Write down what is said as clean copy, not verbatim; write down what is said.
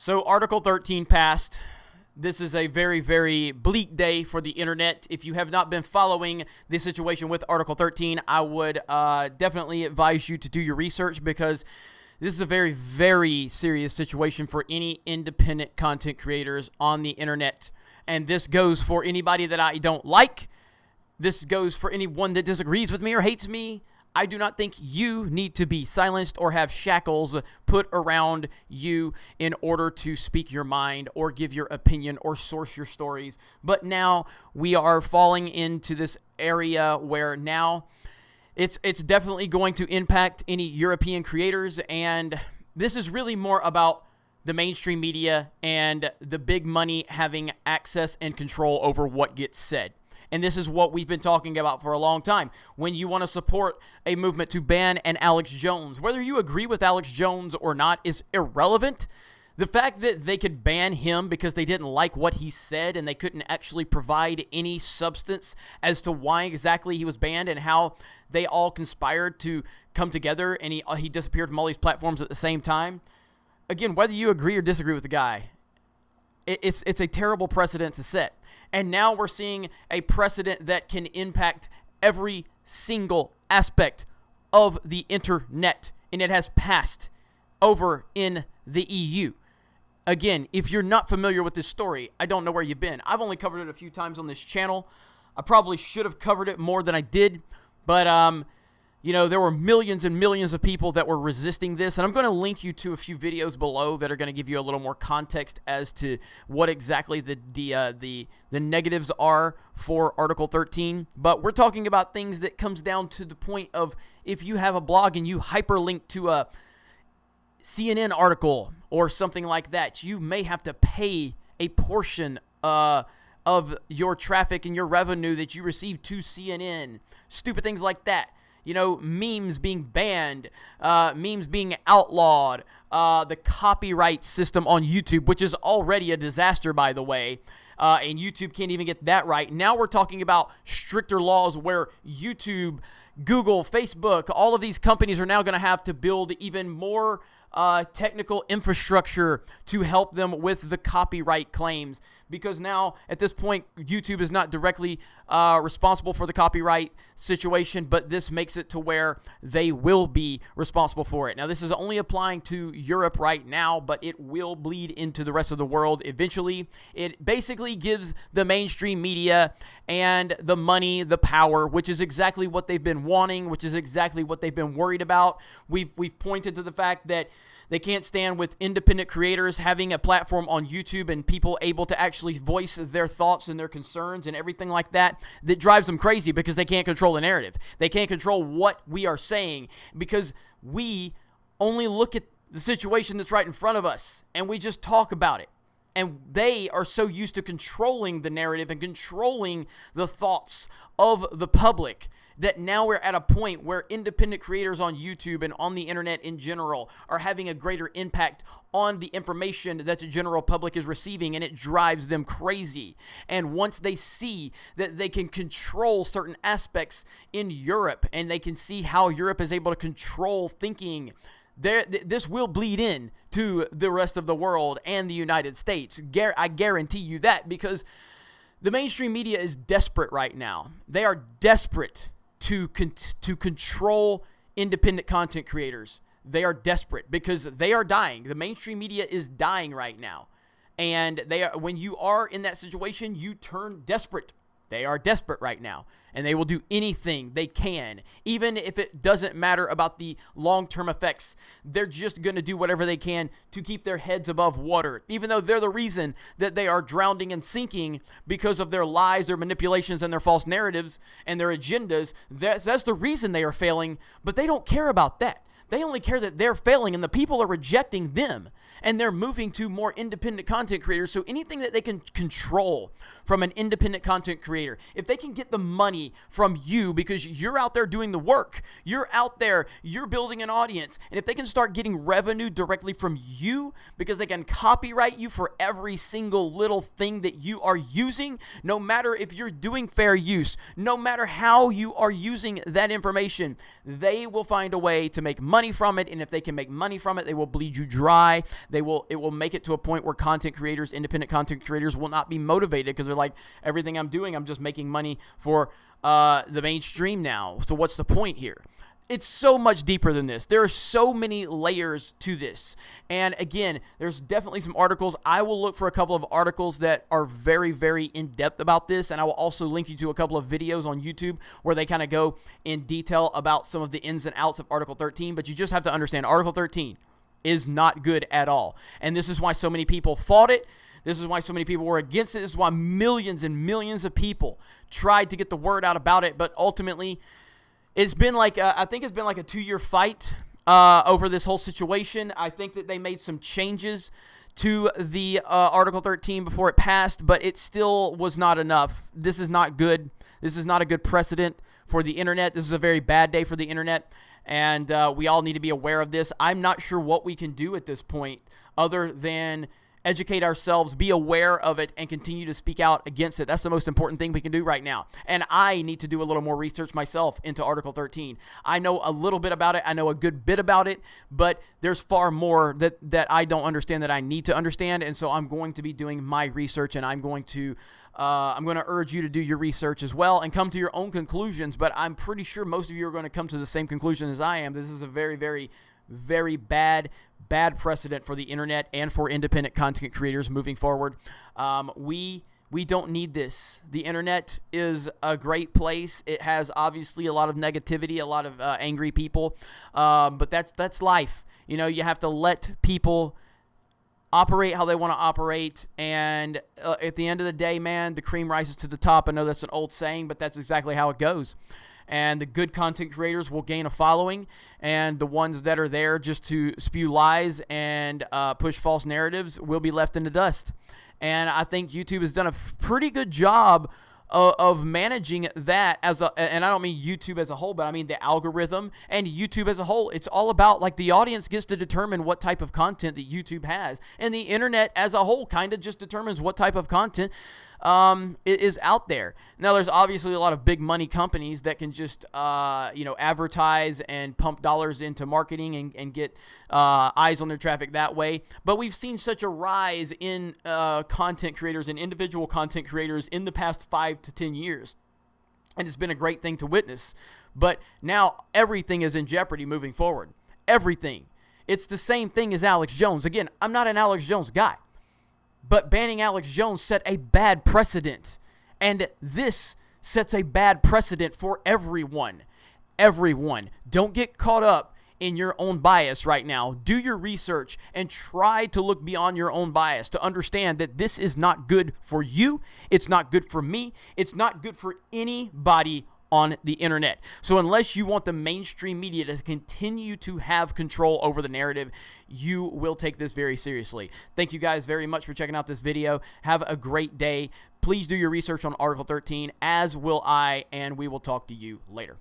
So Article 13 passed. This is a very, very bleak day for the internet. If you have not been following the situation with Article 13, I would definitely advise you to do your research, because this is a very, very serious situation for any independent content creators on the internet. And this goes for anybody that I don't like. This goes for anyone that disagrees with me or hates me. I do not think you need to be silenced or have shackles put around you in order to speak your mind or give your opinion or source your stories. But now we are falling into this area where now it's definitely going to impact any European creators, and this is really more about the mainstream media and the big money having access and control over what gets said. And this is what we've been talking about for a long time. When you want to support a movement to ban an Alex Jones, whether you agree with Alex Jones or not is irrelevant. The fact that they could ban him because they didn't like what he said and they couldn't actually provide any substance as to why exactly he was banned and how they all conspired to come together and he disappeared from all these platforms at the same time. Again, whether you agree or disagree with the guy, it's a terrible precedent to set. And now we're seeing a precedent that can impact every single aspect of the internet. And it has passed over in the EU. Again, if you're not familiar with this story, I don't know where you've been. I've only covered it a few times on this channel. I probably should have covered it more than I did. But, there were millions and millions of people that were resisting this, and I'm going to link you to a few videos below that are going to give you a little more context as to what exactly the negatives are for Article 13. But we're talking about things that comes down to the point of if you have a blog and you hyperlink to a CNN article or something like that, you may have to pay a portion of your traffic and your revenue that you receive to CNN. Stupid things like that. Memes being banned, memes being outlawed, the copyright system on YouTube, which is already a disaster, by the way, and YouTube can't even get that right. Now we're talking about stricter laws where YouTube, Google, Facebook, all of these companies are now going to have to build even more technical infrastructure to help them with the copyright claims, because now at this point YouTube is not directly responsible for the copyright situation, but this makes it to where they will be responsible for it. Now this is only applying to Europe right now, but it will bleed into the rest of the world eventually. It basically gives the mainstream media and the money the power, which is exactly what they've been wanting, which is exactly what they've been worried about. We've pointed to the fact that they can't stand with independent creators having a platform on YouTube and people able to actually voice their thoughts and their concerns and everything like that. That drives them crazy because they can't control the narrative. They can't control what we are saying because we only look at the situation that's right in front of us and we just talk about it. And they are so used to controlling the narrative and controlling the thoughts of the public that now we're at a point where independent creators on YouTube and on the internet in general are having a greater impact on the information that the general public is receiving, and it drives them crazy. And once they see that they can control certain aspects in Europe and they can see how Europe is able to control thinking, this will bleed in to the rest of the world and the United States. I guarantee you that, because the mainstream media is desperate right now. They are desperate to control independent content creators. They are desperate because they are dying. The mainstream media is dying right now. And when you are in that situation, you turn desperate. They are desperate right now. And they will do anything they can, even if it doesn't matter about the long-term effects. They're just going to do whatever they can to keep their heads above water, even though they're the reason that they are drowning and sinking because of their lies, their manipulations, and their false narratives and their agendas. That's the reason they are failing, but they don't care about that. They only care that they're failing and the people are rejecting them, and they're moving to more independent content creators. So anything that they can control from an independent content creator, if they can get the money from you because you're out there doing the work, you're out there, you're building an audience, and if they can start getting revenue directly from you because they can copyright you for every single little thing that you are using, no matter if you're doing fair use, no matter how you are using that information, they will find a way to make money money from it, and if they can make money from it, they will bleed you dry. It will make it to a point where content creators, independent content creators, will not be motivated because they're like, everything I'm doing, I'm just making money for the mainstream now. So what's the point here? It's so much deeper than this. There are so many layers to this. And again, there's definitely some articles. I will look for a couple of articles that are very, very in-depth about this. And I will also link you to a couple of videos on YouTube where they kind of go in detail about some of the ins and outs of Article 13. But you just have to understand Article 13 is not good at all. And this is why so many people fought it. This is why so many people were against it. This is why millions and millions of people tried to get the word out about it. But ultimately, it's been like, I think it's been like a 2-year fight over this whole situation. I think that they made some changes to the Article 13 before it passed, but it still was not enough. This is not good. This is not a good precedent for the internet. This is a very bad day for the internet, and we all need to be aware of this. I'm not sure what we can do at this point other than educate ourselves, be aware of it, and continue to speak out against it. That's the most important thing we can do right now. And I need to do a little more research myself into Article 13. I know a little bit about it. I know a good bit about it, but there's far more that I don't understand that I need to understand. And so I'm going to be doing my research, and I'm going to urge you to do your research as well and come to your own conclusions. But I'm pretty sure most of you are going to come to the same conclusion as I am. This is a very, very, very bad precedent for the internet and for independent content creators moving forward. We don't need this. The internet is a great place. It has obviously a lot of negativity, a lot of angry people, but that's life. You know, you have to let people operate how they want to operate, and at the end of the day, man, the cream rises to the top. I know that's an old saying, but that's exactly how it goes. And the good content creators will gain a following, and the ones that are there just to spew lies and push false narratives will be left in the dust. And I think YouTube has done a pretty good job of managing that and I don't mean YouTube as a whole, but I mean the algorithm and YouTube as a whole. It's all about, like, the audience gets to determine what type of content that YouTube has, and the internet as a whole kind of just determines what type of content is out there. Now, there's obviously a lot of big money companies that can just, advertise and pump dollars into marketing and get eyes on their traffic that way. But we've seen such a rise in content creators and individual content creators in the past 5 to 10 years. And it's been a great thing to witness. But now everything is in jeopardy moving forward. Everything. It's the same thing as Alex Jones. Again, I'm not an Alex Jones guy. But banning Alex Jones set a bad precedent. And this sets a bad precedent for everyone. Everyone. Don't get caught up in your own bias right now. Do your research and try to look beyond your own bias to understand that this is not good for you. It's not good for me. It's not good for anybody on the internet. So unless you want the mainstream media to continue to have control over the narrative, you will take this very seriously. Thank you guys very much for checking out this video. Have a great day. Please do your research on Article 13, as will I, and we will talk to you later.